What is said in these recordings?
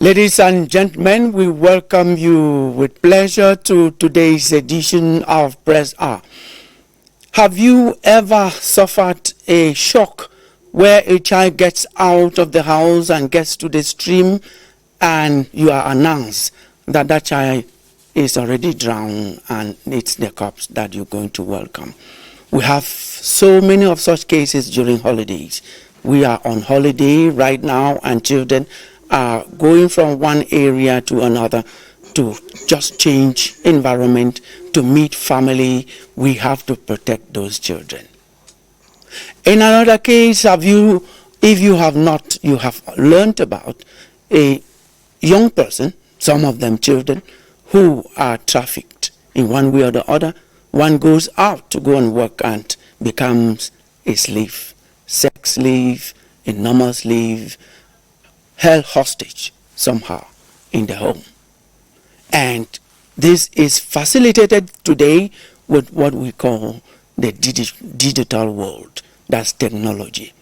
Ladies and gentlemen, we welcome you with pleasure to today's edition of Press R. Have you ever suffered a shock where a child gets out of the house and gets to the stream and you are announced that that child is already drowned and it's the cops that you're going to welcome? We have so many of such cases during holidays. We are on holiday right now and children are going from one area to another to just change environment, to meet family. We have to protect those children. In another case, if you have not, you have learned about a young person, some of them children, who are trafficked in one way or the other. One goes out to go and work and becomes a slave, sex slave, a normal slave, held hostage somehow in the home. And this is facilitated today with what we call the digital world. That's technology.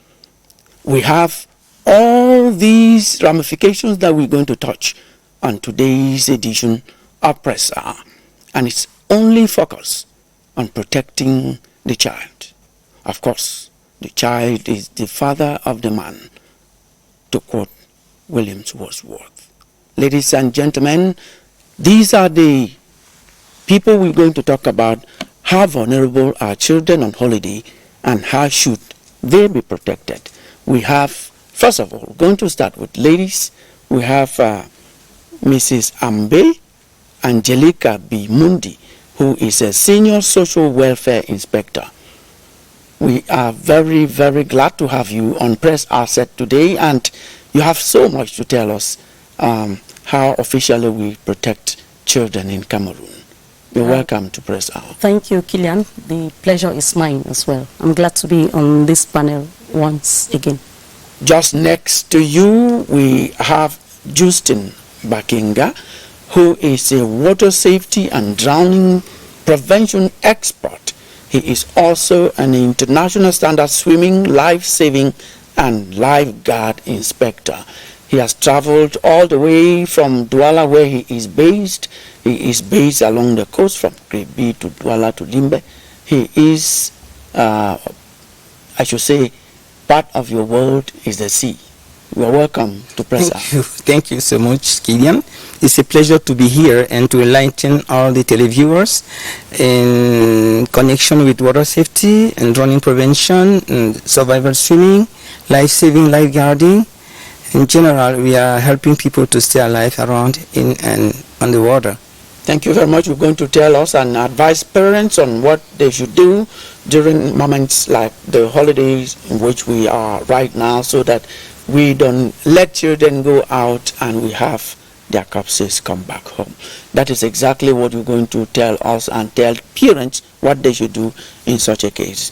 We have all these ramifications that we're going to touch on today's edition of Press R. And it's only focused on protecting the child. Of course, the child is the father of the man, to quote Williams Wordsworth. Ladies and gentlemen, these are the people we're going to talk about, how vulnerable are children on holiday and how should they be protected. We have, first of all, going to start with ladies. We have Mrs. Ambe Angelica B. Mundi, who is a senior social welfare inspector. We are very, very glad to have you on Press R set today, and you have so much to tell us how officially we protect children in Cameroon. You're welcome to Press R. Thank you, Kilian. The pleasure is mine as well. I'm glad to be on this panel once again. Just next to you, we have Justin Bakinga, who is a water safety and drowning prevention expert. He is also an international standard swimming, life-saving, and lifeguard inspector. He has traveled all the way from Douala, where he is based. He is based along the coast from Krebi to Douala to Limbe. He is, I should say, part of your world is the sea. You are welcome to Press R. Thank you so much, Kilian. It's a pleasure to be here and to enlighten all the televiewers in connection with water safety and drowning prevention, and survival swimming, life-saving, lifeguarding. In general, we are helping people to stay alive around in and on the water. Thank you very much. You're going to tell us and advise parents on what they should do during moments like the holidays in which we are right now, so that we don't let children go out and we have their corpses come back home. That is exactly what you're going to tell us and tell parents what they should do in such a case.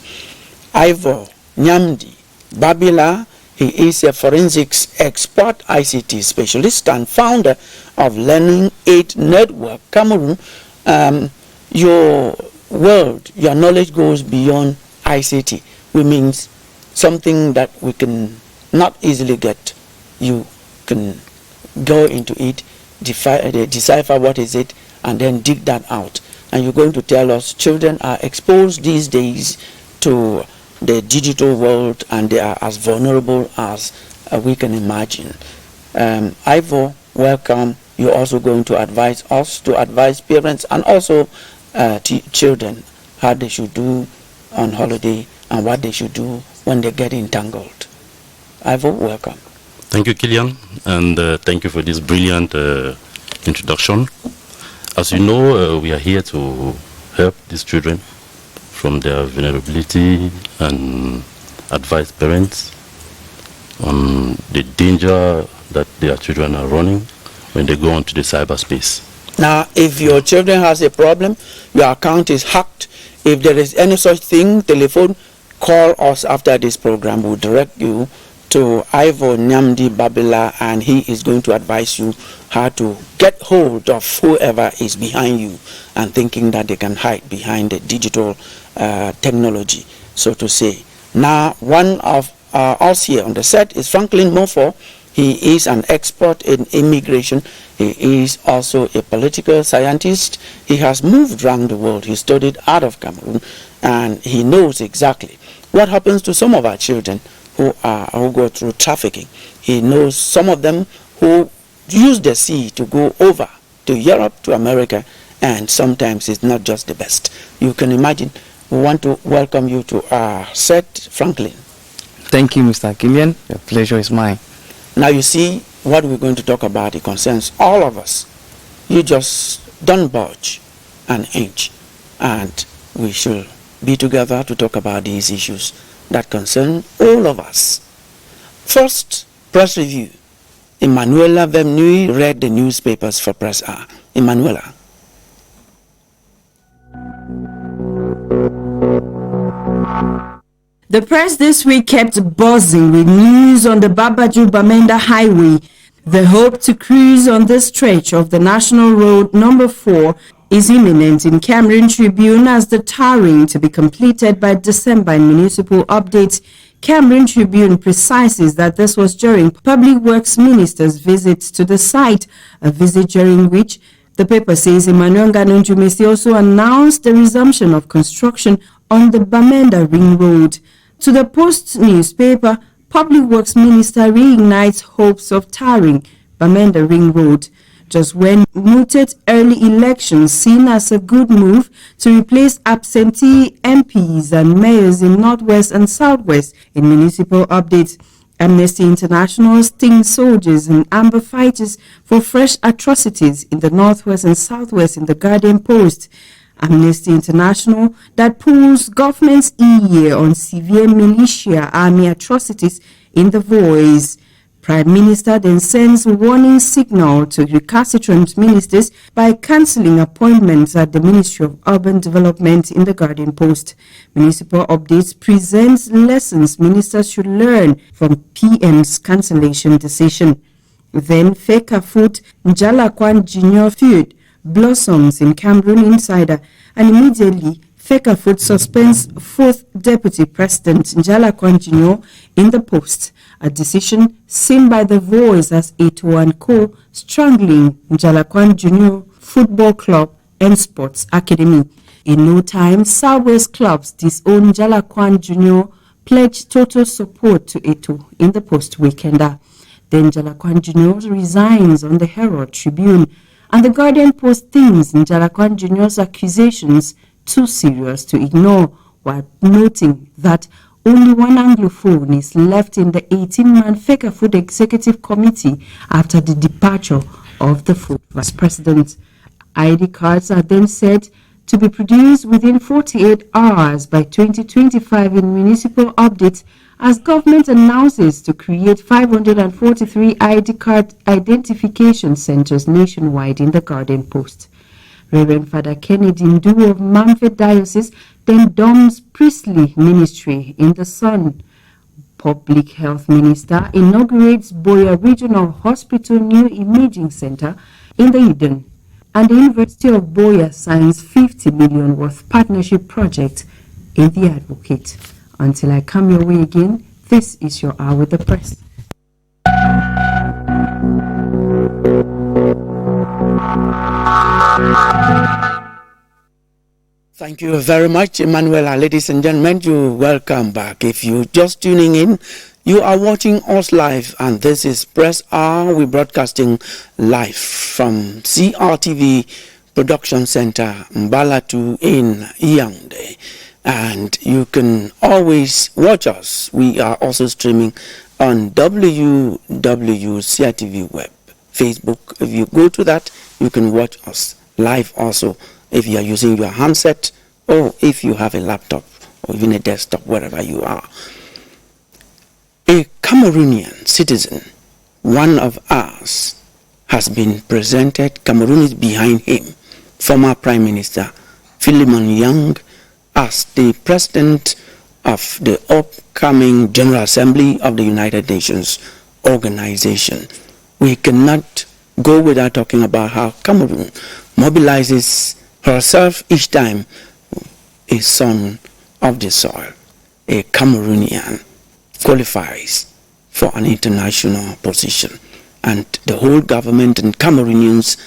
Ivor Nyamdi Babila, he is a forensics expert, ICT specialist, and founder of Learning Aid Network Cameroon. Your world, your knowledge goes beyond ICT, which means something that we can not easily get. You can go into it, decipher what is it, and then dig that out. And you're going to tell us children are exposed these days to the digital world and they are as vulnerable as we can imagine. Ivor, welcome. You're also going to advise us, to advise parents and also children how they should do on holiday and what they should do when they get entangled. Ivor, welcome. Thank you, Kilian, and thank you for this brilliant introduction. As you know, we are here to help these children from their vulnerability and advise parents on the danger that their children are running when they go onto the cyberspace. Now, if your children has a problem, your account is hacked, if there is any such thing, telephone, call us after this program. We'll direct you to Ivor Nyamdi Babila, and he is going to advise you how to get hold of whoever is behind you and thinking that they can hide behind the digital technology, so to say. Now, one of us here on the set is Franklin Mofo. He is an expert in immigration. He is also a political scientist. He has moved around the world. He studied out of Cameroon, and he knows exactly what happens to some of our children who go through trafficking. He knows some of them who use the sea to go over to Europe, to America, and sometimes it's not just the best. You can imagine. We want to welcome you to our set, Franklin. Thank you, Mr. Kilian. The pleasure is mine. Now you see what we're going to talk about. It concerns all of us. You just don't budge an inch, and we should be together to talk about these issues that concern all of us. First, press review. Emanuela Vemnui read the newspapers for Press R. Emanuela. The press this week kept buzzing with news on the Babaju-Bamenda Highway. The hope to cruise on this stretch of the National Road number 4 is imminent in Cameroon Tribune as the tarring to be completed by December in municipal updates. Cameroon Tribune precises that this was during Public Works Minister's visit to the site, a visit during which the paper says Emmanuel Ngannou also announced the resumption of construction on the Bamenda Ring Road. To the Post newspaper, Public Works Minister reignites hopes of tarring Bamenda Ring Road, just when mooted early elections seen as a good move to replace absentee MPs and mayors in Northwest and Southwest. In municipal updates, Amnesty International stings soldiers and amber fighters for fresh atrocities in the Northwest and Southwest in the Guardian Post. Amnesty International that pulls government's ear on severe militia army atrocities in the Voice. Prime Minister then sends warning signal to recalcitrant ministers by cancelling appointments at the Ministry of Urban Development in the Guardian Post. Municipal Updates presents lessons ministers should learn from PM's cancellation decision. Then Fekafoot Njalakwan Junior feud blossoms in Cameroon Insider, and immediately Fekafoot suspends 4th Deputy President Njalakwan Junior in the post, a decision seen by The Voice as Eto and Co. strangling Njalakwan Junior Football Club and Sports Academy. In no time, Southwest clubs disown Njalakwan Junior pledged total support to Eto in the post weekender. Then Njalakwan Junior resigns on the Herald Tribune, and the Guardian Post thinks Njalakwan Junior's accusations too serious to ignore, while noting that only one Anglophone is left in the 18-man Fekafoot Executive Committee after the departure of the fourth Vice President. ID cards are then said to be produced within 48 hours by 2025 in municipal updates as government announces to create 543 ID card identification centers nationwide in the Guardian Post. Reverend Father Kennedy Ndu of Mamfet Diocese then doms priestly ministry in the Sun. Public Health Minister inaugurates Boya Regional Hospital new imaging center in the Eden. And the University of Boya signs 50 million worth partnership project in the Advocate. Until I come your way again, this is your Hour with the Press. Thank you very much, Emanuela. Ladies and gentlemen, you're welcome back. If you're just tuning in, you are watching us live, and this is Press R. We're broadcasting live from CRTV Production Center, Mbalatu in Yaoundé. And you can always watch us. We are also streaming on www.crtv web, Facebook. If you go to that, you can watch us live also if you are using your handset or if you have a laptop or even a desktop, wherever you are. A Cameroonian citizen, one of us, has been presented. Cameroon is behind him. Former Prime Minister Philemon Yang as the president of the upcoming General Assembly of the United Nations organization. We cannot go without talking about how Cameroon mobilizes herself each time a son of the soil, a Cameroonian, qualifies for an international position. And the whole government and Cameroonians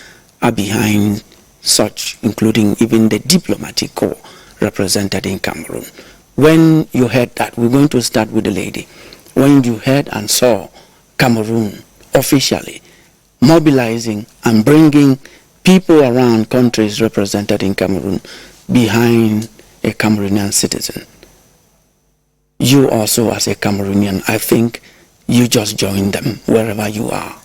are behind such, including even the diplomatic corps represented in Cameroon. When you heard that, we're going to start with the lady. When you heard and saw Cameroon officially mobilizing and bringing people around countries represented in Cameroon behind a Cameroonian citizen, you also as a Cameroonian, I think you just join them wherever you are,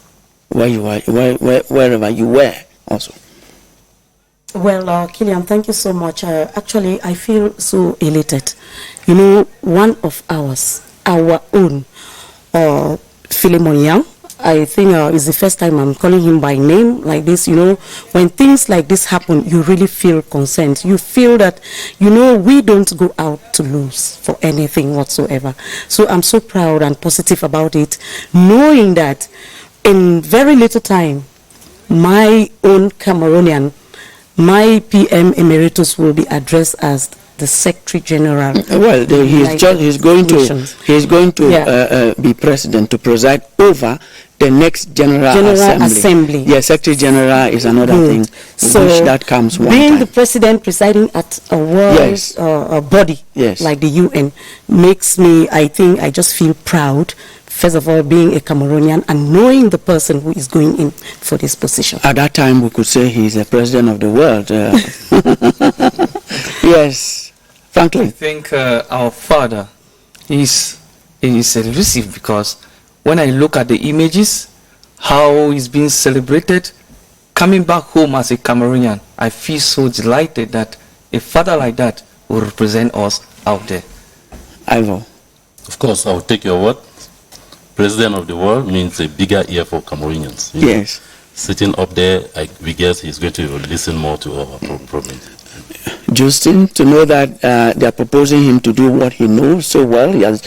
wherever you were also. Well, Kilian, thank you so much. Actually, I feel so elated. You know, one of our own, Philemon Yang, I think it's the first time I'm calling him by name like this. You know, when things like this happen, you really feel concerned. You feel that, you know, we don't go out to lose for anything whatsoever. So I'm so proud and positive about it, knowing that in very little time, my own Cameroonian, my PM Emeritus will be addressed as the Secretary General. Well, he's going to be president to preside over the next General Assembly. Yes, Secretary General is another thing. So which that comes one being time. the president presiding at a world body like the UN makes me, I think, I just feel proud. First of all, being a Cameroonian and knowing the person who is going in for this position. At that time, we could say he's the president of the world. Yes, Franklin. I think our father is elusive, because when I look at the images, how he's being celebrated, coming back home as a Cameroonian, I feel so delighted that a father like that will represent us out there. Ivo. Of course, I'll take your word. President of the world means a bigger ear for Cameroonians. Yes. Sitting up there, we guess he's going to listen more to our problems. Justin, to know that they are proposing him to do what he knows so well. He has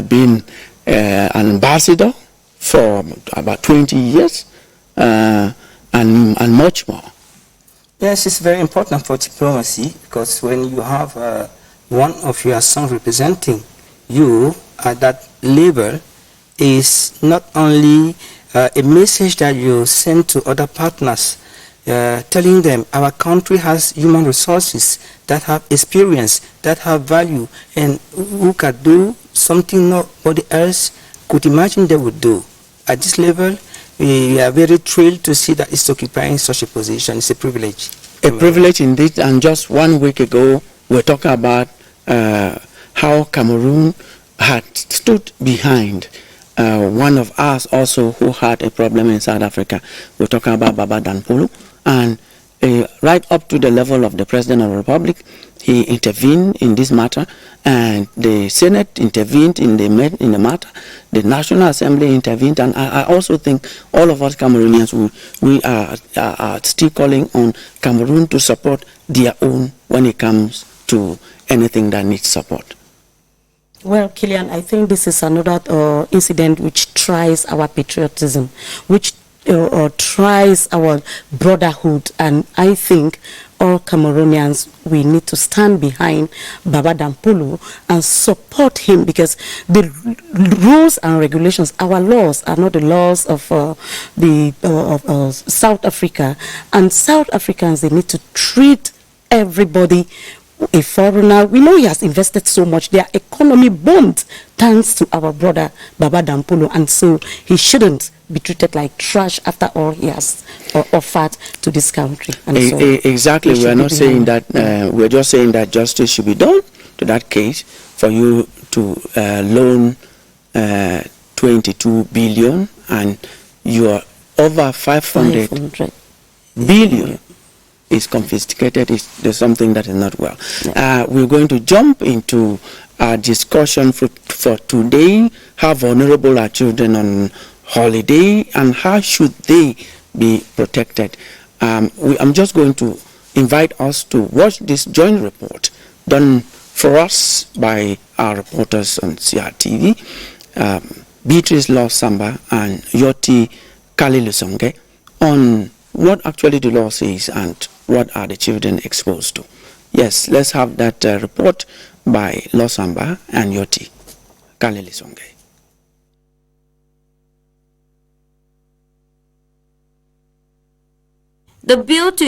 been an ambassador for about 20 years and much more. Yes, it's very important for diplomacy, because when you have one of your sons representing you at that level, is not only a message that you send to other partners, telling them our country has human resources that have experience, that have value, and who can do something nobody else could imagine they would do. At this level, we are very thrilled to see that it's occupying such a position. It's a privilege. A privilege indeed. And just 1 week ago, we were talking about how Cameroon had stood behind one of us also who had a problem in South Africa. We're talking about Baba Danpolo, and right up to the level of the President of the Republic, he intervened in this matter, and the Senate intervened in the matter. The National Assembly intervened, and I also think all of us Cameroonians, we are still calling on Cameroon to support their own when it comes to anything that needs support. Well, Kilian, I think this is another incident which tries our patriotism, which tries our brotherhood, and I think all Cameroonians, we need to stand behind Baba Danpolo and support him, because the rules and regulations, our laws, are not the laws of South Africa, and South Africans, they need to treat everybody. A foreigner, we know he has invested so much. Their economy boomed thanks to our brother Baba Danpolo, and so he shouldn't be treated like trash after all he has offered to this country. And so exactly, we are not saying that. We're just saying that justice should be done to that case for you to loan 22 billion, and you are over 500 billion. Is confiscated. There's something that is not well. Yeah. We're going to jump into our discussion for today. How vulnerable are children on holiday, and how should they be protected? I'm just going to invite us to watch this joint report done for us by our reporters on CRTV, Beatrice Law Samba and Yoti Kalilusonge, on what actually the law says and what are the children exposed to. Yes, let's have that report by Losamba and Yoti Kalilisonge. The bill to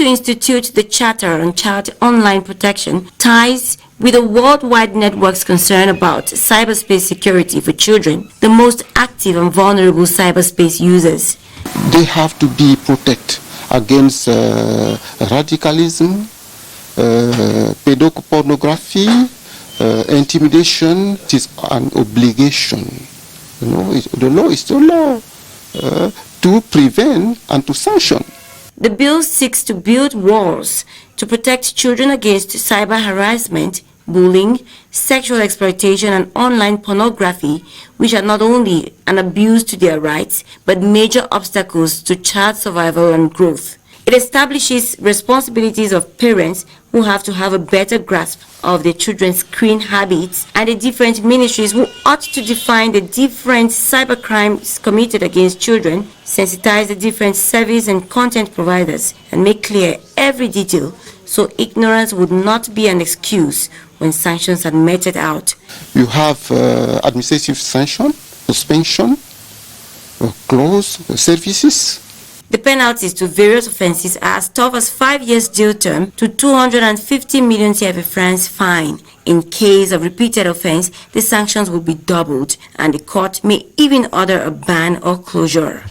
institute the Charter on Child Online Protection ties with a worldwide network's concern about cyberspace security for children, the most active and vulnerable cyberspace users. They have to be protected against radicalism, pedopornography, intimidation. It is an obligation. You know, the law is the law to prevent and to sanction. The bill seeks to build walls to protect children against cyber harassment, bullying, sexual exploitation, and online pornography, which are not only an abuse to their rights, but major obstacles to child survival and growth. It establishes responsibilities of parents who have to have a better grasp of their children's screen habits, and the different ministries who ought to define the different cybercrimes committed against children, sensitize the different service and content providers, and make clear every detail so ignorance would not be an excuse when sanctions are meted out. You have administrative sanction, suspension, close services. The penalties to various offences are as tough as 5 years jail term to 250 million CFA francs fine. In case of repeated offence, the sanctions will be doubled, and the court may even order a ban or closure.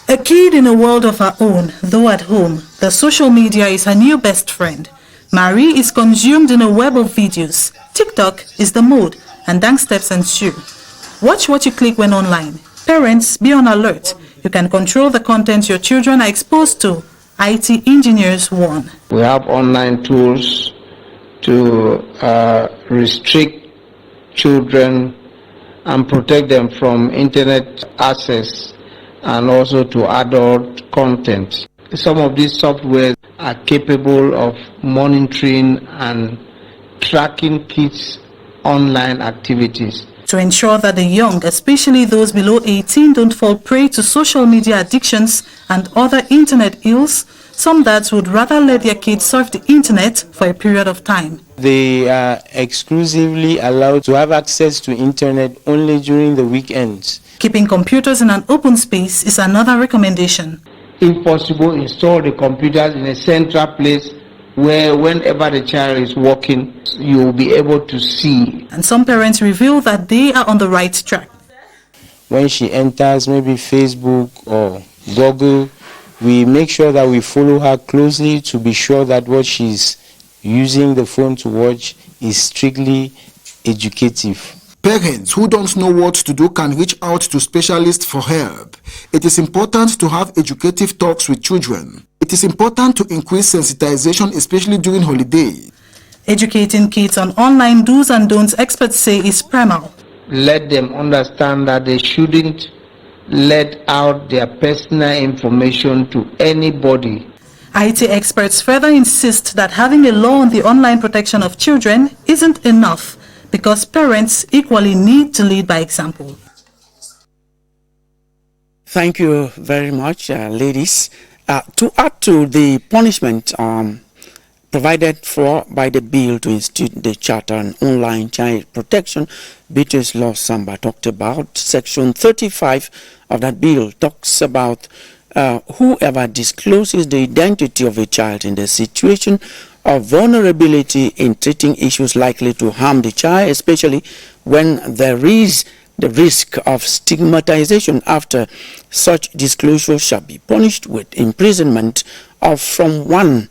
A kid in a world of her own, though at home, the social media is her new best friend. Marie is consumed in a web of videos. TikTok is the mode, and dance steps ensue. Watch what you click when online. Parents, be on alert. You can control the content your children are exposed to. IT engineers warn. We have online tools to restrict children and protect them from internet access and also to adult content. Some of these softwares are capable of monitoring and tracking kids' online activities. To ensure that the young, especially those below 18, don't fall prey to social media addictions and other internet ills, some dads would rather let their kids surf the internet for a period of time. They are exclusively allowed to have access to internet only during the weekends. Keeping computers in an open space is another recommendation. If possible, install the computers in a central place where whenever the child is walking, you will be able to see. And some parents reveal that they are on the right track. When she enters maybe Facebook or Google, we make sure that we follow her closely to be sure that what she's using the phone to watch is strictly educative. Parents who don't know what to do can reach out to specialists for help. It is important to have educative talks with children. It is important to increase sensitization, especially during holidays. Educating kids on online do's and don'ts, experts say, is primal. Let them understand that they shouldn't let out their personal information to anybody. IT experts further insist that having a law on the online protection of children isn't enough, because parents equally need to lead by example. Thank you very much, ladies. To add to the punishment provided for by the bill to institute the Charter on Online Child Protection, Beatrice Law Samba talked about, Section 35 of that bill talks about whoever discloses the identity of a child in the situation of vulnerability in treating issues likely to harm the child, especially when there is the risk of stigmatization after such disclosure, shall be punished with imprisonment of from 1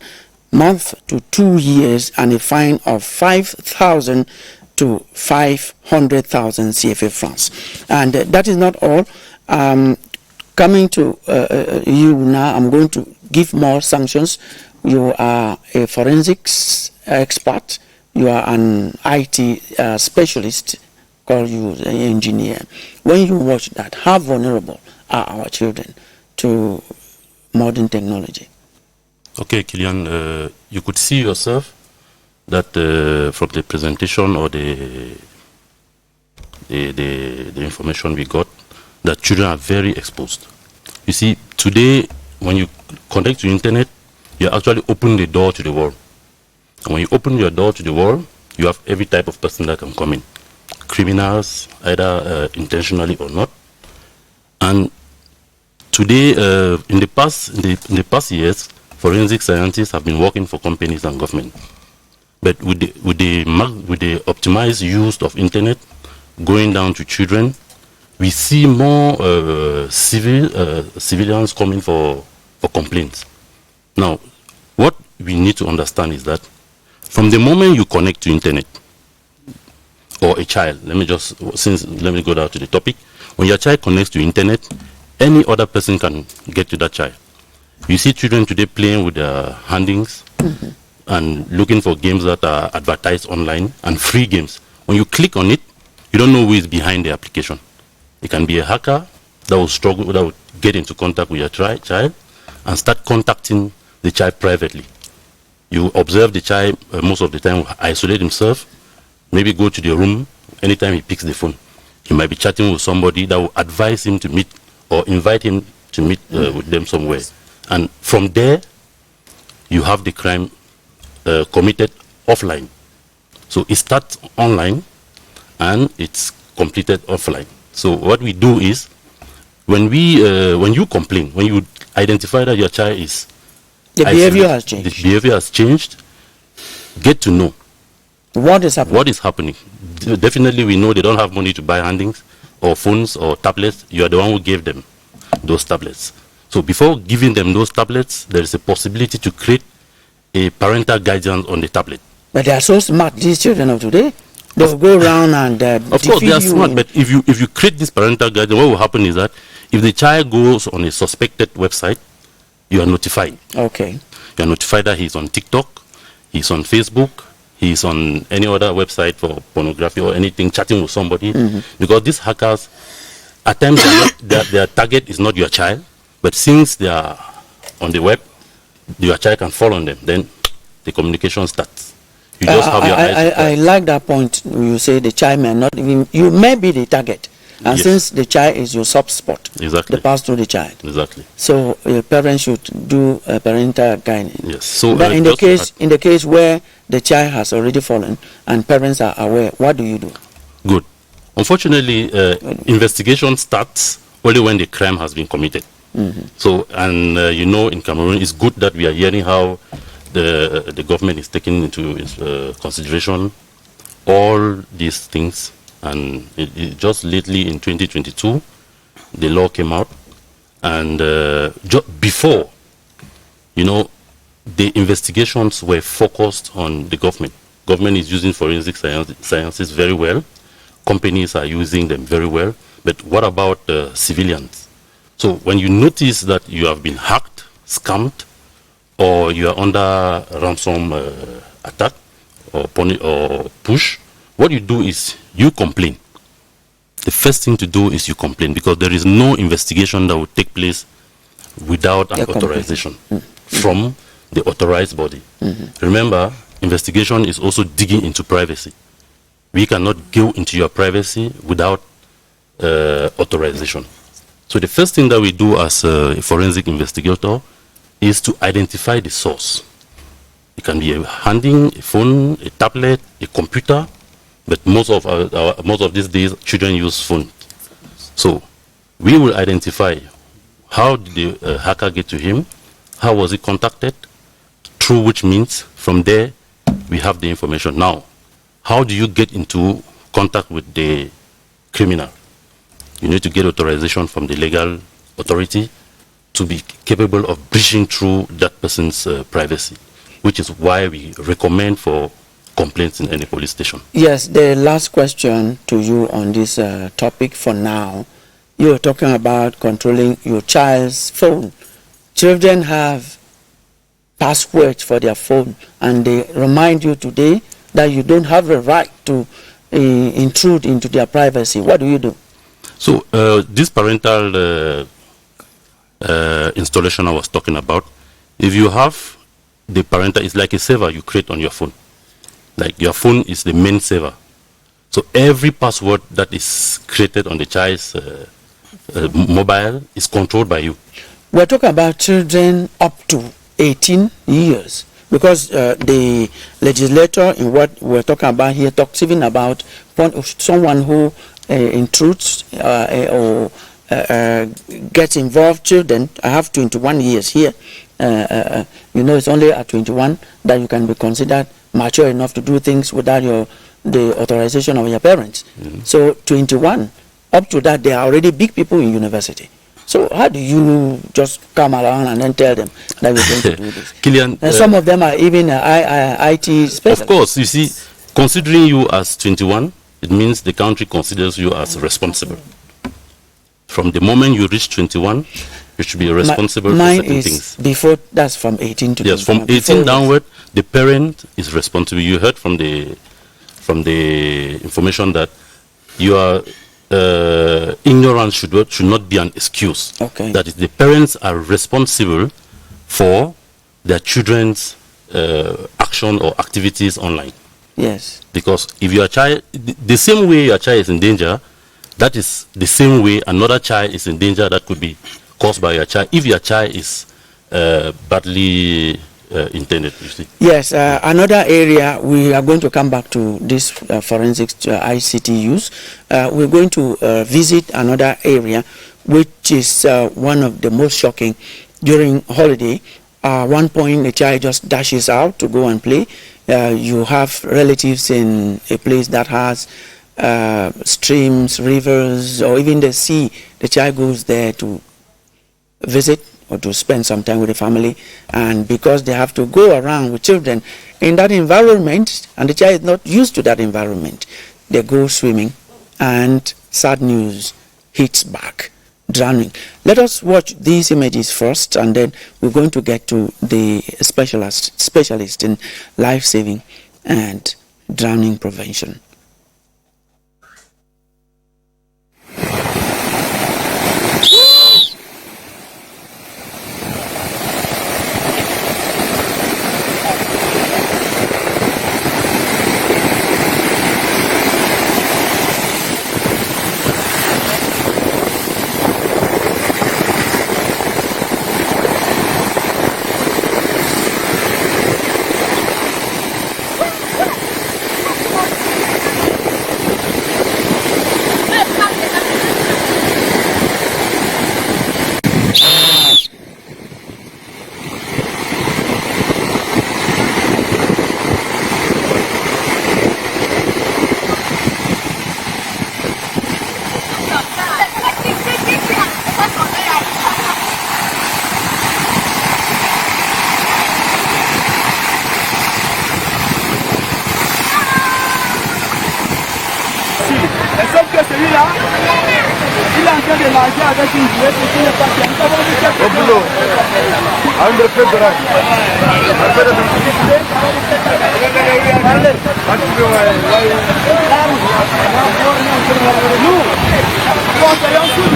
month to 2 years and a fine of 5,000 to 500,000 CFA francs. And that is not all. Coming to you now, I'm going to give more sanctions. You are a forensics expert. You are an IT specialist. Call you an engineer. When you watch that, how vulnerable are our children to modern technology? Okay, Kilian, you could see yourself that from the presentation or the information we got, that children are very exposed. You see, today, when you connect to the internet, you actually open the door to the world. And when you open your door to the world, you have every type of person that can come in. criminals, either intentionally or not. And today, in the past years, forensic scientists have been working for companies and government. But with the optimized use of internet, going down to children, we see more civilians coming for complaints. Now, what we need to understand is that from the moment you connect to internet, or a child, let me go down to the topic. When your child connects to internet, any other person can get to that child. You see children today playing with their handings and looking for games that are advertised online and free games. When you click on it, you don't know who is behind the application. It can be a hacker that will get into contact with your child and start contacting the child privately. You observe the child most of the time isolate himself, maybe go to the room anytime he picks the phone. He might be chatting with somebody that will advise him to meet or invite him to meet with them somewhere. And from there, you have the crime committed offline. So it starts online and it's completed offline. So what we do is, when you complain, when you identify that your child is the behavior has changed. The behavior has changed. Get to know what is happening. What is happening? Definitely, we know they don't have money to buy handings or phones or tablets. You are the one who gave them those tablets. So before giving them those tablets, there is a possibility to create a parental guidance on the tablet. But they are so smart, these children of today. They will go around and of course they are smart. But if you create this parental guidance, what will happen is that if the child goes on a suspected website, you are notified. Okay. You are notified that he's on TikTok, he's on Facebook, he's on any other website for pornography or anything, chatting with somebody. Because these hackers, at times, their target is not your child, but since they are on the web, your child can fall on them. Then the communication starts. You just have your eyes. I like that point. You say the child may not even, you may be the target. And since the child is your soft spot, exactly, they pass through the child. Exactly. So parents should do parental guidance. Yes. So, but in the case where the child has already fallen and parents are aware, what do you do? Good. Unfortunately, investigation starts only when the crime has been committed. So, and in Cameroon, it's good that we are hearing how the government is taking into consideration all these things. And it just lately in 2022, the law came out, and just before, the investigations were focused on the government. Government is using forensic sciences very well. Companies are using them very well. But what about civilians? So when you notice that you have been hacked, scammed, or you are under ransom attack or push, what you do is you complain. The first thing to do is you complain, because there is no investigation that will take place without an authorization from the authorized body. Remember, investigation is also digging into privacy. We cannot go into your privacy without authorization. So the first thing that we do as a forensic investigator is to identify the source. It can be a handing, a phone, a tablet, a computer, but most of these days children use phone. So we will identify how did the hacker get to him, how was he contacted, through which means. From there we have the information. Now, how do you get into contact with the criminal? You need to get authorization from the legal authority to be capable of breaching through that person's privacy, which is why we recommend for complaints in any police station. Yes, the last question to you on this topic for now. You are talking about controlling your child's phone. Children have passwords for their phone, and they remind you today that you don't have the right to intrude into their privacy. What do you do? So this parental installation I was talking about, if you have the parental, it's like a server you create on your phone. Like your phone is the main server. So every password that is created on the child's mobile is controlled by you. We're talking about children up to 18 years. because the legislator in what we're talking about here talks even about someone who intrudes or gets involved children. I have 21 years here. It's only at 21 that you can be considered mature enough to do things without the authorization of your parents. So 21, up to that, they are already big people in university. So how do you just come around and then tell them that we're going to do this? Kilian, and some of them are even IT specialists. Of course, you see, considering you as 21, it means the country considers you as responsible. From the moment you reach 21, you should be responsible for certain things. Before, that's from 18 to 21. Yes, from 18 downward, the parent is responsible. You heard from the information that your ignorance should not be an excuse. Okay. That is, the parents are responsible for their children's action or activities online. Yes. Because if your child, the same way your child is in danger, that is the same way another child is in danger that could be caused by your child, if your child is badly intended, you see. Yes, another area, we are going to come back to this forensics ICT use. We're going to visit another area, which is one of the most shocking. During holiday, one point a child just dashes out to go and play. You have relatives in a place that has streams, rivers, or even the sea. The child goes there to visit or to spend some time with the family, and because they have to go around with children in that environment, and the child is not used to that environment, they go swimming, and sad news hits back, drowning. Let us watch these images first, and then we're going to get to the specialist in life-saving and drowning prevention. celui-là, il est en train de nager avec une bouée qui n'est pas bien. Au boulot, à un reflet de rage. Nous, conseillons tout.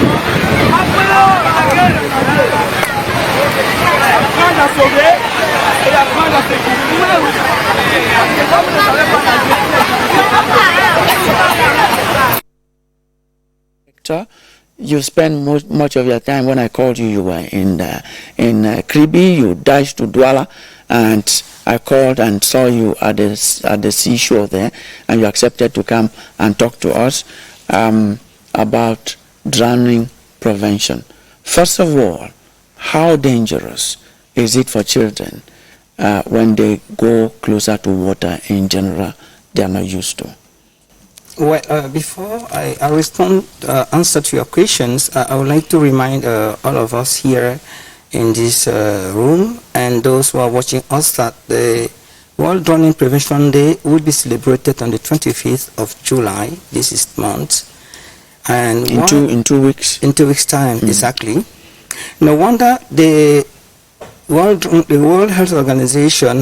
Apprendre à sauver et apprendre à sécuriser. Parce que comme vous ne savez pas nager, you spend much of your time. When I called you, you were in Kribi. You dashed to Douala, and I called and saw you at the seashore there, and you accepted to come and talk to us about drowning prevention. First of all, how dangerous is it for children when they go closer to water in general they are not used to? Well, before I respond, answer to your questions, I would like to remind all of us here in this room and those who are watching us that the World Drowning Prevention Day will be celebrated on the 25th of July, this is month. And in 2 weeks? In 2 weeks' time, exactly. No wonder the World Health Organization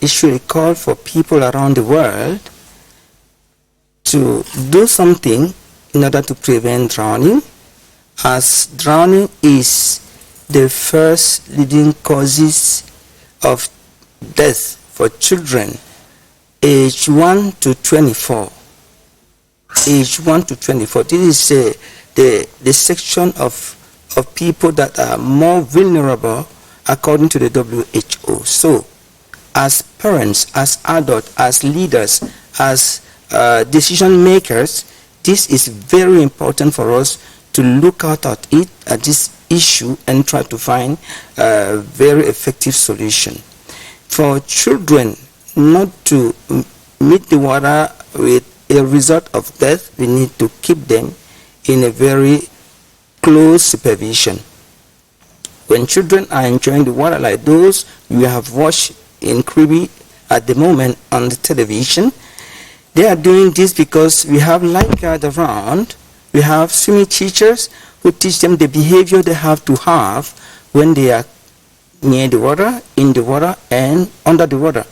issued a call for people around the world to do something in order to prevent drowning, as drowning is the first leading causes of death for children age 1 to 24. Age 1 to 24. This is the section of people that are more vulnerable according to the WHO. So as parents, as adults, as leaders, as decision makers, this is very important for us to look out at this issue and try to find a very effective solution. For children not to meet the water with a result of death, we need to keep them in a very close supervision. When children are enjoying the water like those we have watched in Kribi at the moment on the television, they are doing this because we have lifeguards around, we have swimming teachers who teach them the behavior they have to have when they are near the water, in the water, and under the water.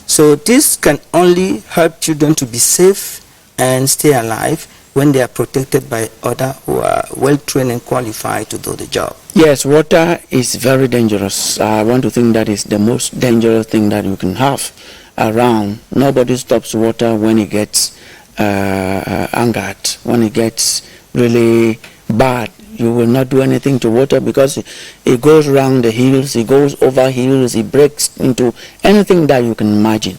So this can only help children to be safe and stay alive when they are protected by others who are well trained and qualified to do the job. Yes, water is very dangerous. I want to think that is the most dangerous thing that you can have around. Nobody stops water when it gets angered, when it gets really bad. You will not do anything to water because it goes around the hills, it goes over hills, it breaks into anything that you can imagine.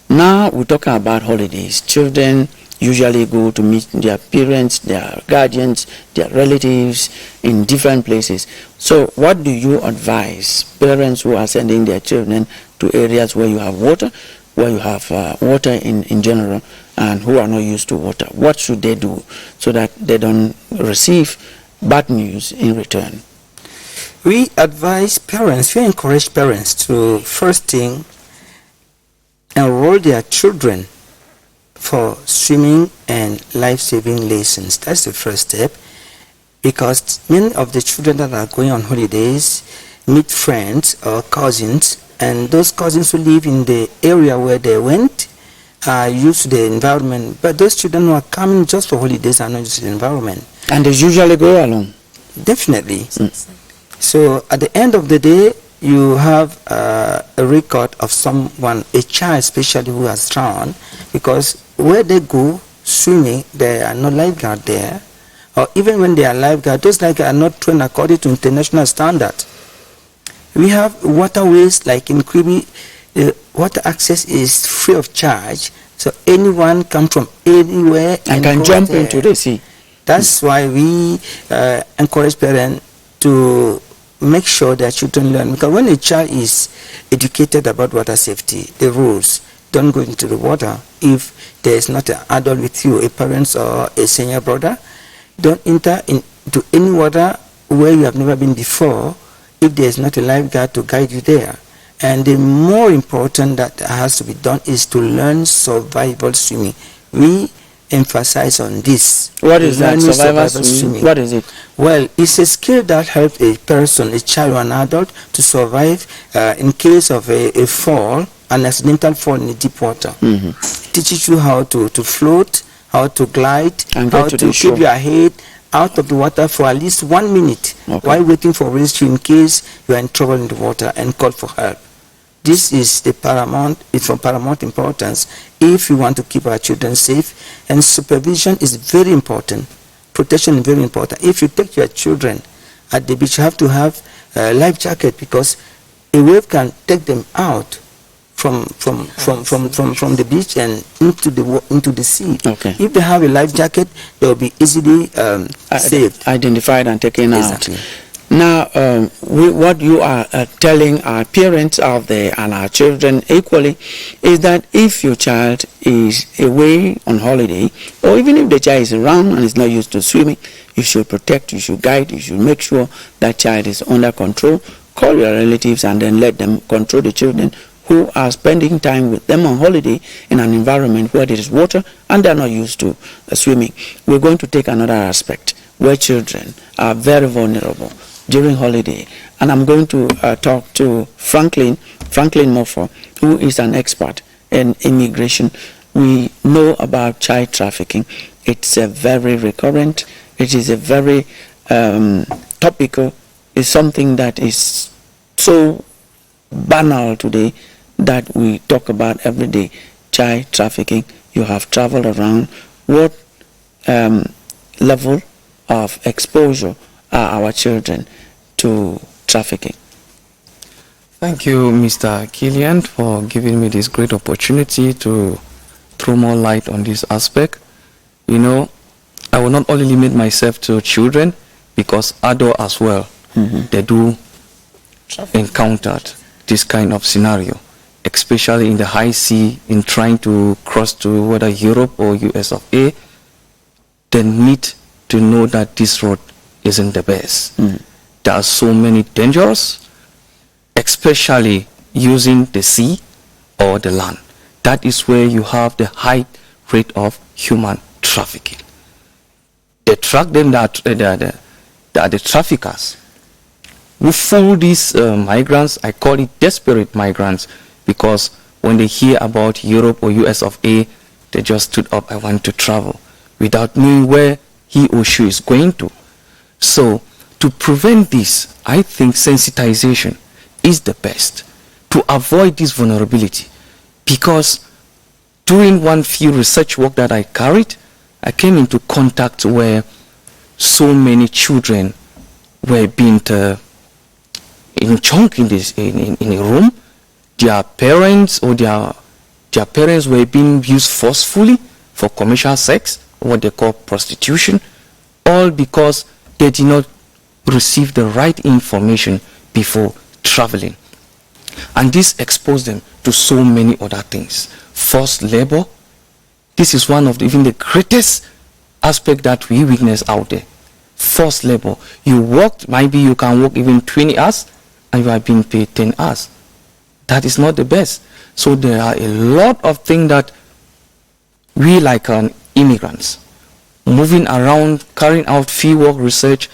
Now we're talking about holidays. Children usually go to meet their parents, their guardians, their relatives in different places. So what do you advise parents who are sending their children to areas where you have water, where you have water in general, and who are not used to water? What should they do so that they don't receive bad news in return? We advise parents, we encourage parents to first thing enroll their children for swimming and life-saving lessons. That's the first step, because many of the children that are going on holidays meet friends or cousins, and those cousins who live in the area where they went are used to the environment, but those children who are coming just for holidays are not used to the environment. And they usually go alone? Definitely. So at the end of the day, you have a record of someone, a child especially, who has drowned, because where they go swimming, there are no lifeguard there, or even when they are lifeguard, those lifeguards are not trained according to international standard. We have waterways like in Kribi, water access is free of charge, so anyone come from anywhere and can jump into the sea. That's why we encourage parents to make sure their children learn, because when a child is educated about water safety, the rules, don't go into the water. If there is not an adult with you, a parent or a senior brother, don't enter into any water where you have never been before if there is not a lifeguard to guide you there. And the more important that has to be done is to learn survival swimming. We emphasize on this. What is that, survival swimming? What is it? Well, it's a skill that helps a person, a child or an adult, to survive in case of a fall, an accidental fall in the deep water. It teaches you how to float, how to glide, and how to keep your head out of the water for at least 1 minute while waiting for rescue in case you are in trouble in the water and call for help. This is the paramount, it's of paramount importance if we want to keep our children safe, and supervision is very important. Protection is very important. If you take your children at the beach, you have to have a life jacket, because a wave can take them out from the beach and into the sea. If they have a life jacket, they will be easily saved, identified and taken exactly. out. Now, what you are telling our parents out there and our children equally is that if your child is away on holiday, or even if the child is around and is not used to swimming, you should protect, you should guide, you should make sure that child is under control. Call your relatives and then let them control the children who are spending time with them on holiday in an environment where there is water and they are not used to swimming. We're going to take another aspect where children are very vulnerable during holiday, and I'm going to talk to Franklin Moffo, who is an expert in immigration. We know about child trafficking. It's a very recurrent, it is a very topical, it's something that is so banal today that we talk about every day. Child trafficking. You have traveled around. What level of exposure are our children to trafficking? Thank you, Mr. Kilian, for giving me this great opportunity to throw more light on this aspect. You know, I will not only limit myself to children, because adults as well, they do encounter this kind of scenario, especially in the high sea, in trying to cross to whether Europe or US of A. They need to know that this road isn't the best. There are so many dangers, especially using the sea or the land. That is where you have the high rate of human trafficking. They track them, that are the traffickers who fool these migrants. I call it desperate migrants, because when they hear about Europe or US of A, they just stood up, I want to travel, without knowing where he or she is going to. So to prevent this, I think sensitization is the best to avoid this vulnerability, because during one few research work that I carried, I came into contact where so many children were being enchained in a room. Their parents or their parents were being used forcefully for commercial sex, what they call prostitution, all because they did not receive the right information before traveling. And this exposed them to so many other things. Forced labor, this is one of even the greatest aspect that we witness out there. Forced labor. You worked, maybe you can work even 20 hours and you are being paid 10 hours. That is not the best. So there are a lot of things that we, like immigrants, moving around, carrying out field work research,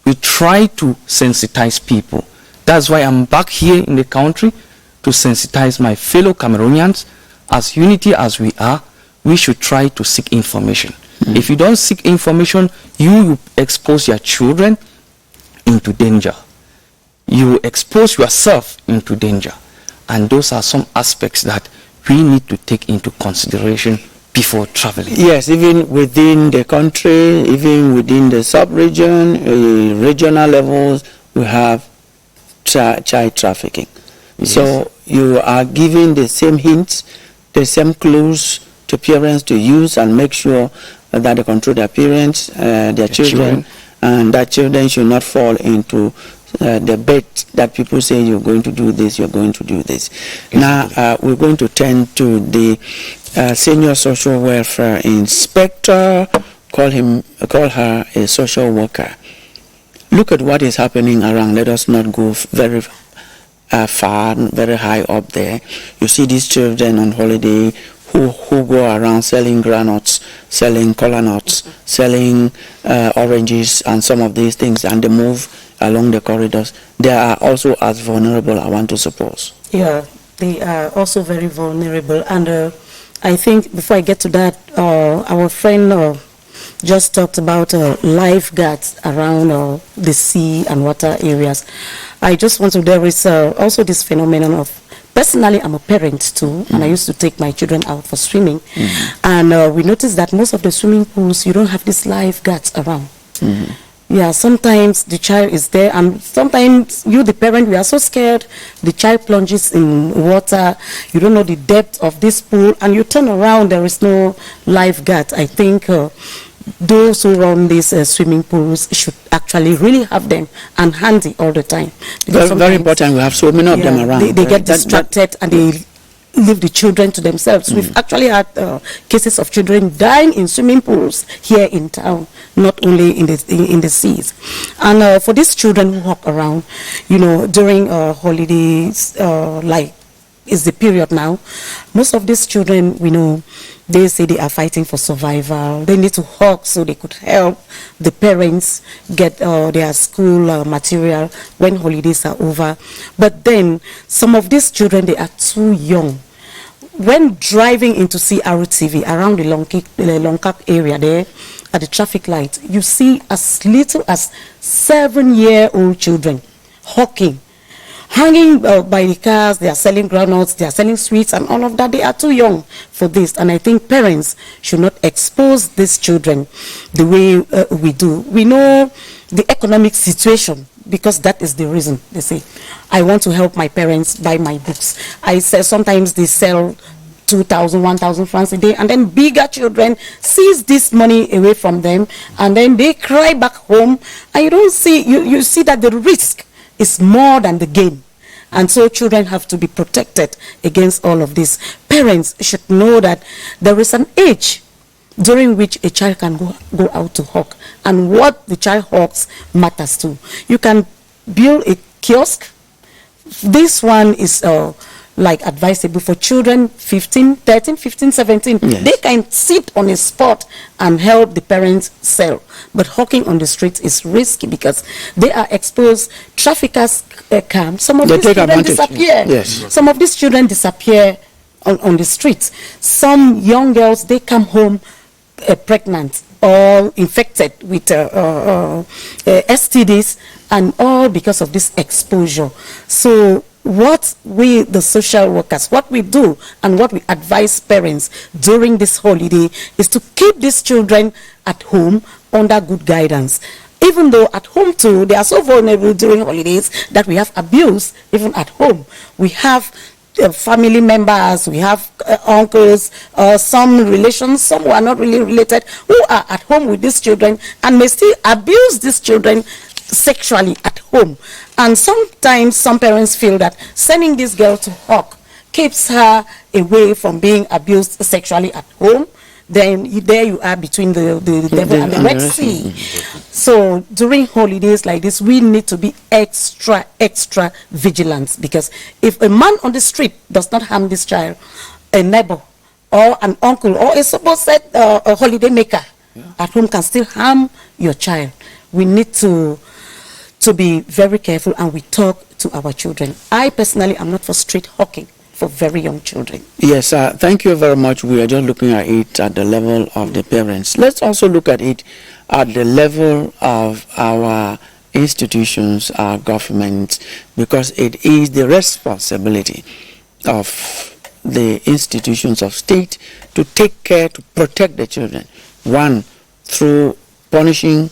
we try to sensitize people. That's why I'm back here in the country, to sensitize my fellow Cameroonians. As unity as we are, we should try to seek information. If you don't seek information, you expose your children into danger. You expose yourself into danger. And those are some aspects that we need to take into consideration before traveling. Yes, even within the country, even within the sub-region, regional levels, we have child trafficking. Yes. So you are giving the same hints, the same clues to parents to use and make sure that they control their parents, their children, and that children should not fall into the bet that people say you're going to do this, you're going to do this. Exactly. Now we're going to turn to the senior social welfare inspector, call her a social worker. Look at what is happening around. Let us not go very far, very high up there. You see these children on holiday who go around selling granuts, selling kola nuts, selling oranges and some of these things, and they move along the corridors. They are also as vulnerable, I want to suppose. Yeah, they are also very vulnerable. And I think before I get to that, our friend just talked about lifeguards around the sea and water areas. I just want to, there is also this phenomenon of, personally I'm a parent too, and I used to take my children out for swimming, and we noticed that most of the swimming pools, you don't have these lifeguards around. Yeah, sometimes the child is there, and sometimes you, the parent, we are so scared. The child plunges in water, you don't know the depth of this pool, and you turn around, there is no lifeguard. I think those who run these swimming pools should actually really have them and handy all the time. Very important, we have so many of them around. They get distracted and they leave the children to themselves. We've actually had cases of children dying in swimming pools here in town, not only in the seas. And for these children who walk around, you know, during holidays, like is the period now, most of these children, we know, they say they are fighting for survival. They need to hawk so they could help the parents get their school material when holidays are over. But then some of these children, they are too young. When driving into CRTV around the Longkak area there at the traffic light, you see as little as 7-year-old children hawking, hanging by the cars. They are selling groundnuts, they are selling sweets and all of that. They are too young for this, and I think parents should not expose these children the way we do. We know the economic situation because that is the reason. They say, I want to help my parents buy my books. I say sometimes they sell 2,000, 1,000 francs a day, and then bigger children seize this money away from them, and then they cry back home, and you don't see, you see that the risk is more than the gain. And so children have to be protected against all of this. Parents should know that there is an age during which a child can go out to hawk, and what the child hawks matters too. You can build a kiosk. This one is like advisable for children 13, 15, 17. Yes. They can sit on a spot and help the parents sell. But hawking on the streets is risky because they are exposed. Traffickers come. Some of They these take children advantage. disappear. Yes. Some of these children disappear on the streets. Some young girls, they come home pregnant or infected with STDs, and all because of this exposure. So what we, the social workers, what we do and what we advise parents during this holiday is to keep these children at home under good guidance. Even though at home too, they are so vulnerable during holidays that we have abuse even at home. We have family members, we have uncles, some relations, some who are not really related, who are at home with these children and may still abuse these children sexually at home. And sometimes some parents feel that sending this girl to hawk keeps her away from being abused sexually at home. Then there you are between the devil and the Red Sea. So during holidays like this, we need to be extra vigilant, because if a man on the street does not harm this child, a neighbor or an uncle or a supposed a holiday maker at home can still harm your child. We need to be very careful, and we talk to our children. I personally am not for street hawking for very young children. Yes, thank you very much. We are just looking at it at the level of the parents. Let's also look at it at the level of our institutions, our government, because it is the responsibility of the institutions of state to take care, to protect the children. One, through punishing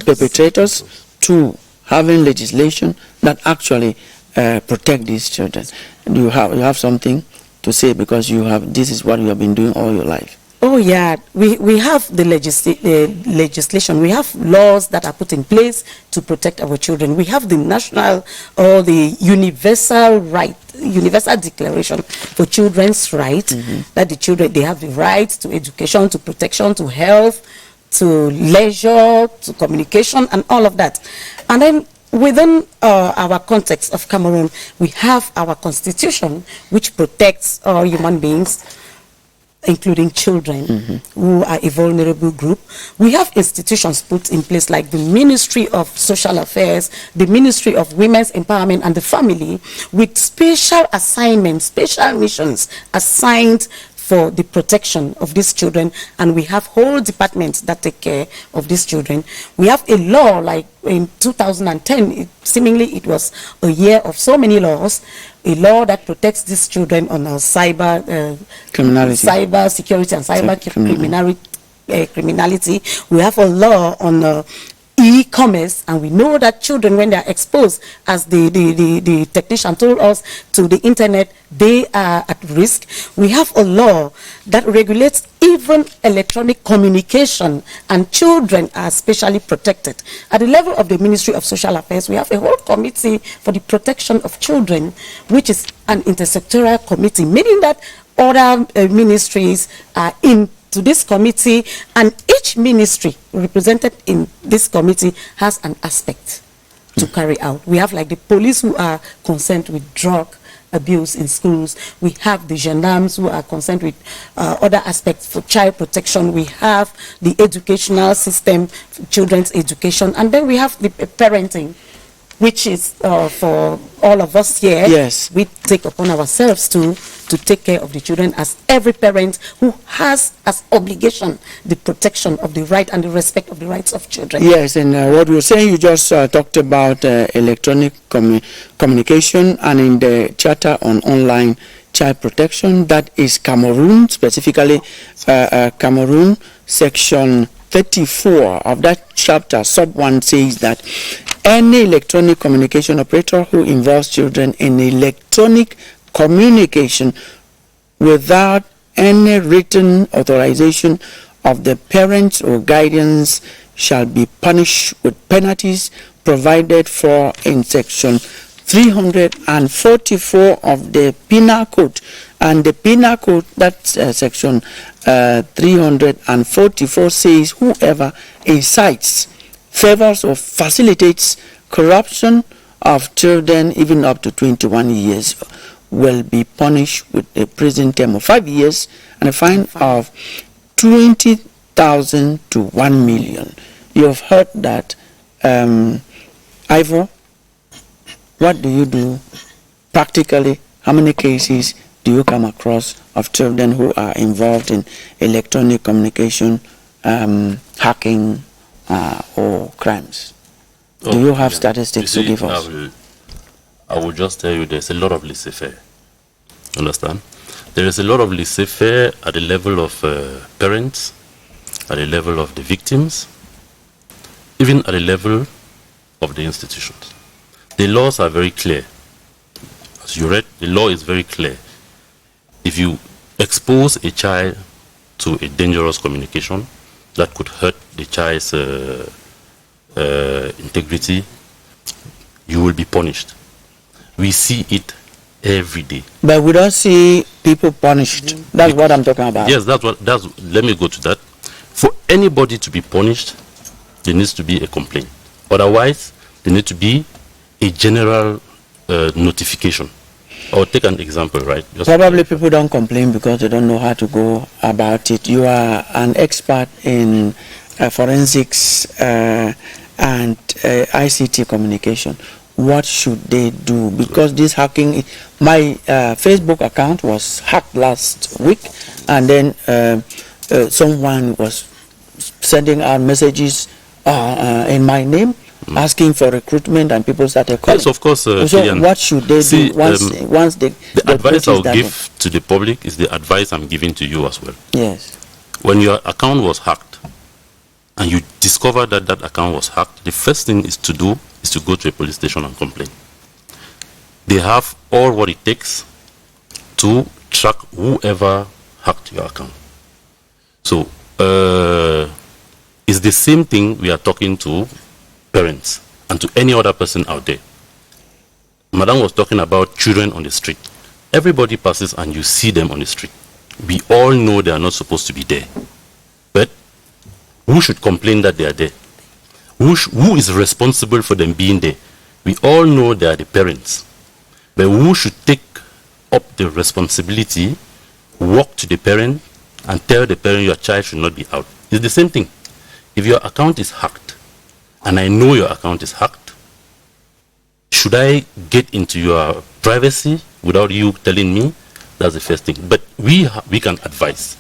perpetrators. Two, having legislation that actually protect these children. You have something to say, because this is what you have been doing all your life. Oh yeah, we have the legislation. We have laws that are put in place to protect our children. We have the national or the universal declaration for children's rights, that the children, they have the right to education, to protection, to health, to leisure, to communication, and all of that. And then within our context of Cameroon, we have our constitution, which protects all human beings, including children who are a vulnerable group. We have institutions put in place like the Ministry of Social Affairs, the Ministry of Women's Empowerment and the Family, with special assignments, special missions assigned for the protection of these children, and we have whole departments that take care of these children. We have a law, like in 2010, seemingly it was a year of so many laws, a law that protects these children on cyber criminality, cyber security and cyber criminality. We have a law on e-commerce, and we know that children, when they are exposed, as the technician told us, to the internet, they are at risk. We have a law that regulates even electronic communication, and children are specially protected. At the level of the Ministry of Social Affairs, we have a whole committee for the protection of children, which is an intersectoral committee, meaning that other ministries are in to this committee, and each ministry represented in this committee has an aspect to carry out. We have like the police, who are concerned with drug abuse in schools. We have the gendarmes, who are concerned with other aspects for child protection. We have the educational system, children's education, and then we have the parenting, which is for all of us here. Yes. We take upon ourselves to take care of the children, as every parent who has as obligation the protection of the right and the respect of the rights of children. Yes, and what we were saying, you just talked about electronic communication, and in the Charter on Online Child Protection, that is Cameroon, specifically Cameroon, Section 34 of that chapter, sub 1 says that any electronic communication operator who involves children in electronic communication without any written authorization of the parents or guardians shall be punished with penalties provided for in section 344 of the Penal Code. And the Penal Code, that's section 344, says whoever incites, favors or facilitates corruption of children even up to 21 years will be punished with a prison term of 5 years and a fine of 20,000 to 1 million. You have heard that. Ivor, what do you do practically? How many cases do you come across of children who are involved in electronic communication, hacking, or crimes? Do you have statistics to give us? I will just tell you there's a lot of laissez-faire. Understand? There is a lot of laissez-faire at the level of parents, at the level of the victims, even at the level of the institutions. The laws are very clear. As you read, the law is very clear. If you expose a child to a dangerous communication that could hurt the child's integrity, you will be punished. We see it every day. But we don't see people punished. That's what I'm talking about. Yes, let me go to that. For anybody to be punished, there needs to be a complaint. Otherwise, there needs to be a general notification. I'll take an example, right? Probably people don't complain because they don't know how to go about it. You are an expert in forensics and ICT communication. What should they do? Because this hacking, my Facebook account was hacked last week, and then someone was sending out messages in my name, asking for recruitment, and people started calling. Yes, of course. So Kilian, what should they do once they the advice I'll give to the public is the advice I'm giving to you as well. Yes. When your account was hacked and you discover that that account was hacked, the first thing is to do is to go to a police station and complain. They have all what it takes to track whoever hacked your account. So it's the same thing we are talking to parents and to any other person out there. Madam was talking about children on the street. Everybody passes and you see them on the street. We all know they are not supposed to be there. But who should complain that they are there? Who is responsible for them being there? We all know they are the parents. But who should take up the responsibility, walk to the parent and tell the parent your child should not be out? It's the same thing. If your account is hacked, and I know your account is hacked, should I get into your privacy without you telling me? That's the first thing. But we can advise.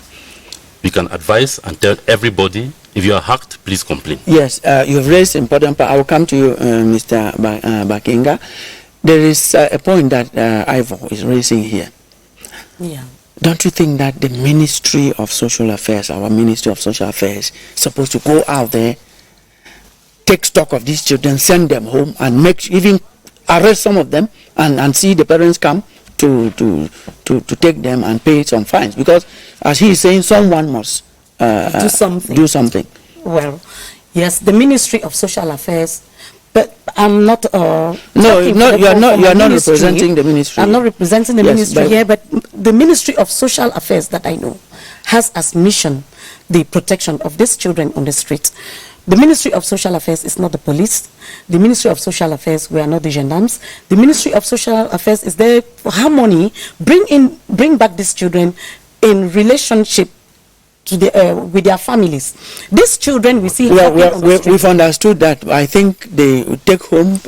We can advise and tell everybody, if you are hacked, please complain. Yes, you've raised important point. I will come to you, Mr. Bakinga. There is a point that Ivor is raising here. Yeah. Don't you think that the Ministry of Social Affairs, our Ministry of Social Affairs, is supposed to go out there, take stock of these children, send them home, and even arrest some of them, and see the parents come to take them and pay some fines? Because, as he is saying, someone must do something. Well, yes, the Ministry of Social Affairs, but I'm not. You are not representing the ministry. I'm not representing the ministry here, but the Ministry of Social Affairs that I know has as mission the protection of these children on the street. The Ministry of Social Affairs is not the police. The Ministry of Social Affairs, we are not the gendarmes. The Ministry of Social Affairs is there for harmony, bring back these children in relationship to with their families. These children we see. We've understood that. I think the take home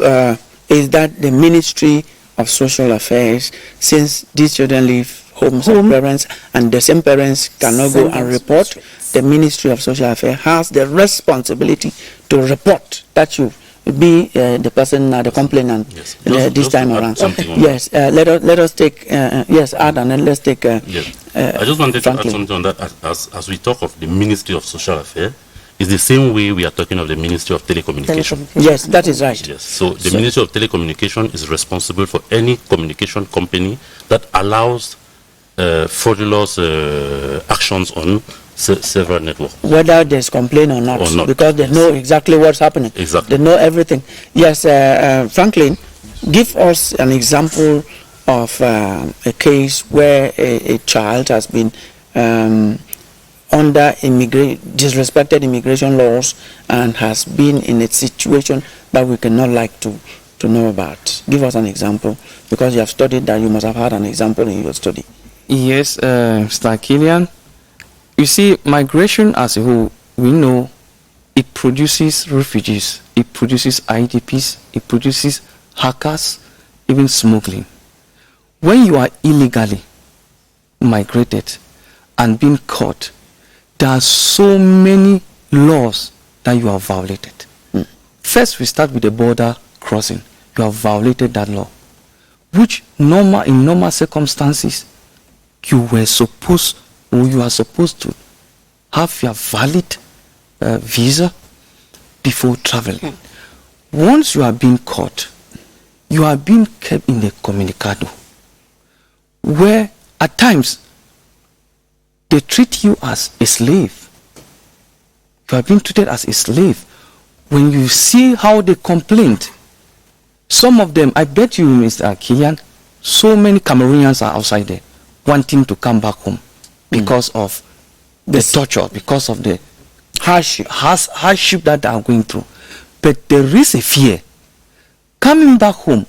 is that the Ministry of Social Affairs, since these children leave homes of parents and the same parents cannot go and report, the Ministry of Social Affairs has the responsibility to report. That you be the person, the complainant, this time around. Yes, let us take add and then let's take. I just wanted to add something on that. As we talk of the Ministry of Social Affairs, It's the same way we are talking of the Ministry of Telecommunication. Yes, that is right. Yes. So the Ministry of Telecommunication is responsible for any communication company that allows fraudulent actions on several networks. Whether there's complaint or not, because they know exactly what's happening. Exactly. They know everything. Yes, Franklin, give us an example of a case where a child has been under disrespected immigration laws and has been in a situation that we cannot like to know about. Give us an example, because you have studied that. You must have had an example in your study. Yes, Mr. Kilian. You see, migration as a whole, we know it produces refugees, it produces IDPs, it produces hackers, even smuggling. When you are illegally migrated and being caught, there are so many laws that you have violated. First, we start with the border crossing. You have violated that law, which in normal circumstances, you are supposed to have your valid visa before traveling. Once you are being caught, you are being kept in the comunicado, where at times they treat you as a slave. You are being treated as a slave. When you see how they complained, some of them, I bet you, Mr. Kilian, so many Cameroonians are outside there wanting to come back home because of the torture, because of the hardship that they are going through. But there is a fear. Coming back home,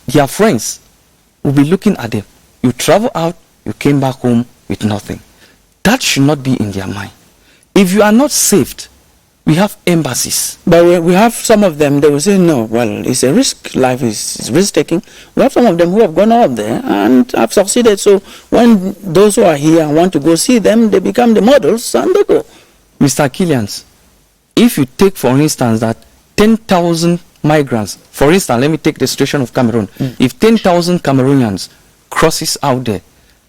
their friends will be looking at them. You travel out, you came back home with nothing. That should not be in their mind. If you are not saved, we have embassies. But we have some of them, they will say, no, well, it's a risk. Life is risk-taking. We have some of them who have gone out there and have succeeded. So when those who are here and want to go see them, they become the models and they go. Mr. Kilian, if you take, for instance, that 10,000 migrants, for instance, let me take the situation of Cameroon. If 10,000 Cameroonians crosses out there,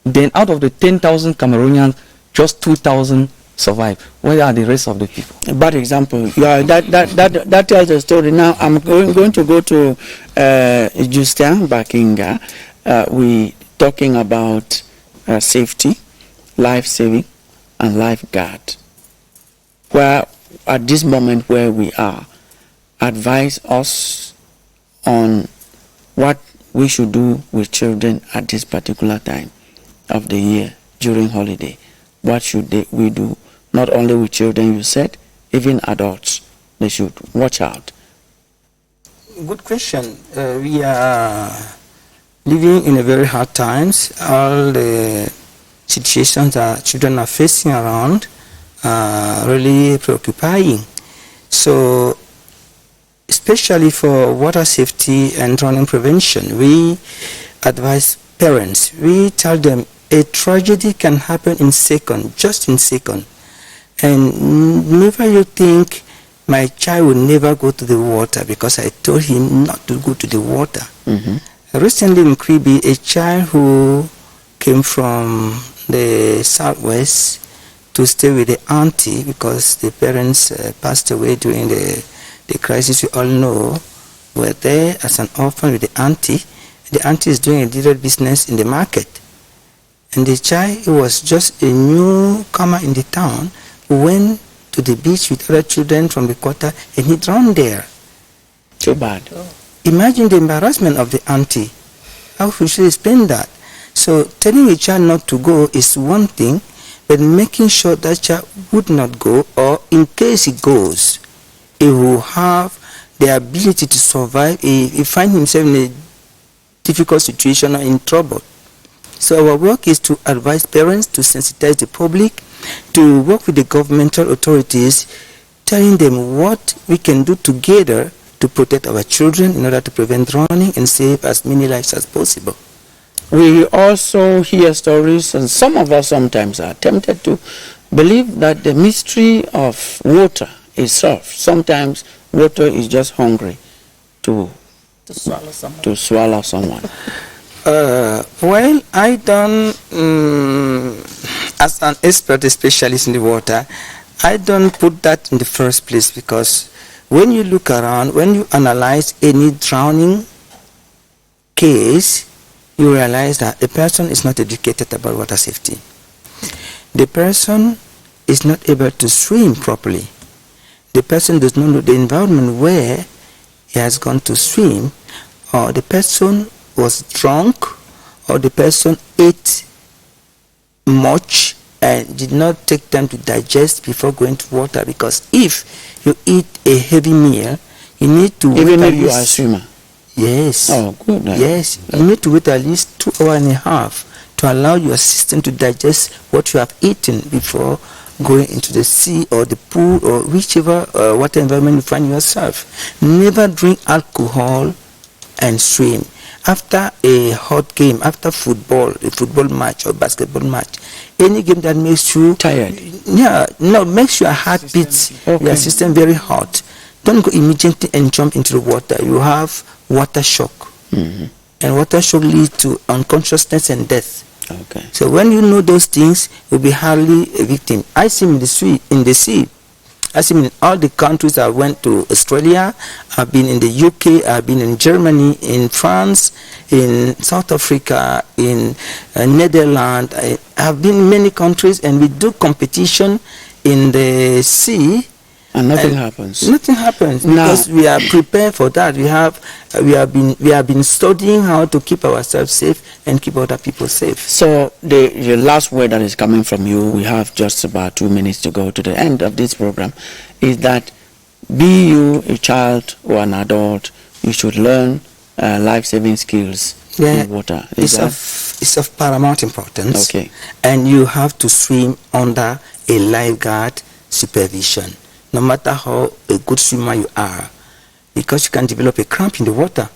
then out of the 10,000 Cameroonians, just 2,000 survive. Where are the rest of the people? A bad example. Yeah, that tells a story. Now I'm going to go to Justin Bakinga. We talking about safety, life saving, and lifeguard. Where at this moment where we are, advise us on what we should do with children at this particular time of the year during holiday. What should we do? Not only with children, you said, even adults, they should watch out. Good question. We are living in a very hard times. All the situations that children are facing around are really preoccupying. So, especially for water safety and drowning prevention, we advise parents. We tell them a tragedy can happen in second, just in second. And never you think my child will never go to the water because I told him not to go to the water. Recently in Kribi, a child who came from the southwest to stay with the auntie because the parents passed away during the crisis we all know, were there as an orphan with the auntie. The auntie is doing a little business in the market. And the child was just a newcomer in the town who went to the beach with other children from the quarter and he drowned there. Too bad. Imagine the embarrassment of the auntie. How should she explain that? So telling a child not to go is one thing, but making sure that child would not go, or in case he goes, he will have the ability to survive. He find himself in a difficult situation or in trouble. So our work is to advise parents, to sensitize the public, to work with the governmental authorities, telling them what we can do together to protect our children in order to prevent drowning and save as many lives as possible. We also hear stories, and some of us sometimes are tempted to believe that the mystery of water is solved. Sometimes water is just hungry to swallow someone. Well, I don't, as an expert specialist in the water, I don't put that in the first place, because when you look around, when you analyze any drowning case, you realize that the person is not educated about water safety. The person is not able to swim properly. The person does not know the environment where he has gone to swim, or the person was drunk, or the person ate much and did not take time to digest before going to water. Because if you eat a heavy meal, you need to even wait if you are a swimmer. Yes. Oh, good. Yes. You need to wait at least 2 hours and a half to allow your system to digest what you have eaten before going into the sea or the pool or whichever water environment you find yourself. Never drink alcohol and swim. After a hot game, after a football match or basketball match, any game that makes you tired, makes your heart beat, your system very hot, don't go immediately and jump into the water. You have water shock, and water shock leads to unconsciousness and death. Okay. So when you know those things, you'll be hardly a victim. I swim in the sea. I swim in all the countries. I went to Australia, I've been in the UK, I've been in Germany, in France, in South Africa, in Netherlands. I have been in many countries, and we do competition in the sea. And nothing happens. Nothing happens because we are prepared for that. We have been studying how to keep ourselves safe and keep other people safe. So the last word that is coming from you, we have just about 2 minutes to go to the end of this program, is that be you a child or an adult, you should learn life-saving skills in water. It's of paramount importance. Okay. And you have to swim under a lifeguard supervision. No matter how a good swimmer you are, because you can develop a cramp in the water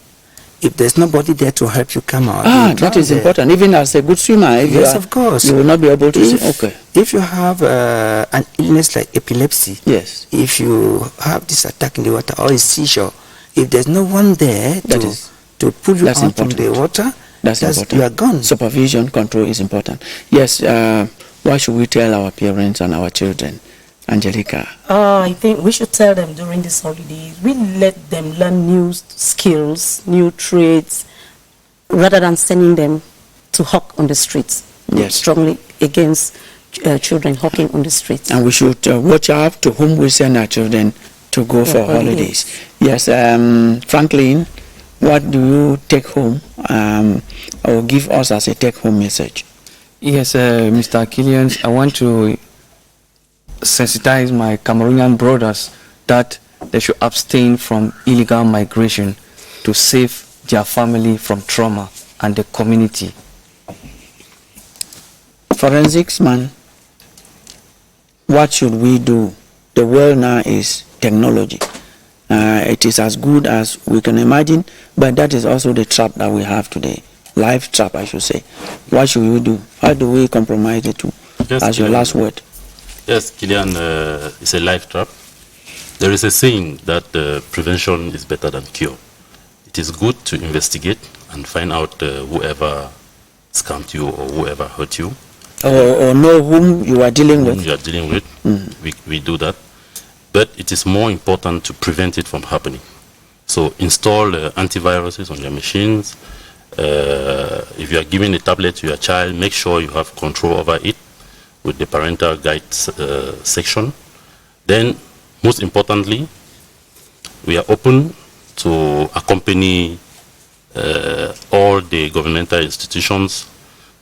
if there's nobody there to help you come out. That is important. Even as a good swimmer, of course, you will not be able to swim. Okay. If you have an illness like epilepsy, yes, if you have this attack in the water or a seizure, if there's no one there to pull you out from the water, that's important. You are gone. Supervision, control is important. Yes. What should we tell our parents and our children? Angelica. I think we should tell them during this holidays, we let them learn new skills, new trades, rather than sending them to hawk on the streets. Yes. Strongly against children hawking on the streets. And we should watch out to whom we send our children to go for holidays. Yes. Franklin, what do you take home or give us as a take-home message? Yes, Mr. Kilian, I want to sensitize my Cameroonian brothers that they should abstain from illegal migration to save their family from trauma and the community. Forensics man, what should we do? The world now is technology. It is as good as we can imagine, but that is also the trap that we have today. Life trap, I should say. What should we do? How do we compromise the two? Yes, as your last word. Yes, Kilian, it's a life trap. There is a saying that prevention is better than cure. It is good to investigate and find out whoever scammed you or whoever hurt you. Or know whom you are dealing with. You are dealing with. We do that. But it is more important to prevent it from happening. So install antiviruses on your machines. If you are giving a tablet to your child, make sure you have control over it with the parental guides section. Then, most importantly, we are open to accompany all the governmental institutions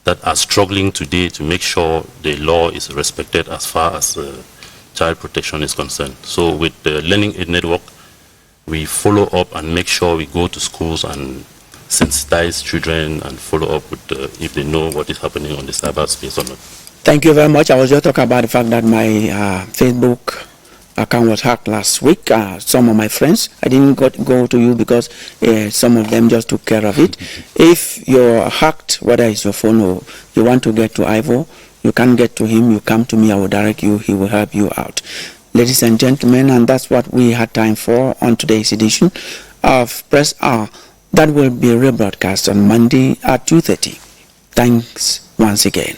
that are struggling today to make sure the law is respected as far as child protection is concerned. So with the Learning Aid Network, we follow up and make sure we go to schools and sensitize children and follow up with if they know what is happening on the cyberspace or not. Thank you very much. I was just talking about the fact that my Facebook account was hacked last week. Some of my friends, I didn't go to you because some of them just took care of it. If you're hacked, whether it's your phone or you want to get to Ivo, you can't get to him, you come to me, I will direct you, he will help you out. Ladies and gentlemen, and that's what we had time for on today's edition of Press R. That will be rebroadcast on Monday at 2:30. Thanks once again.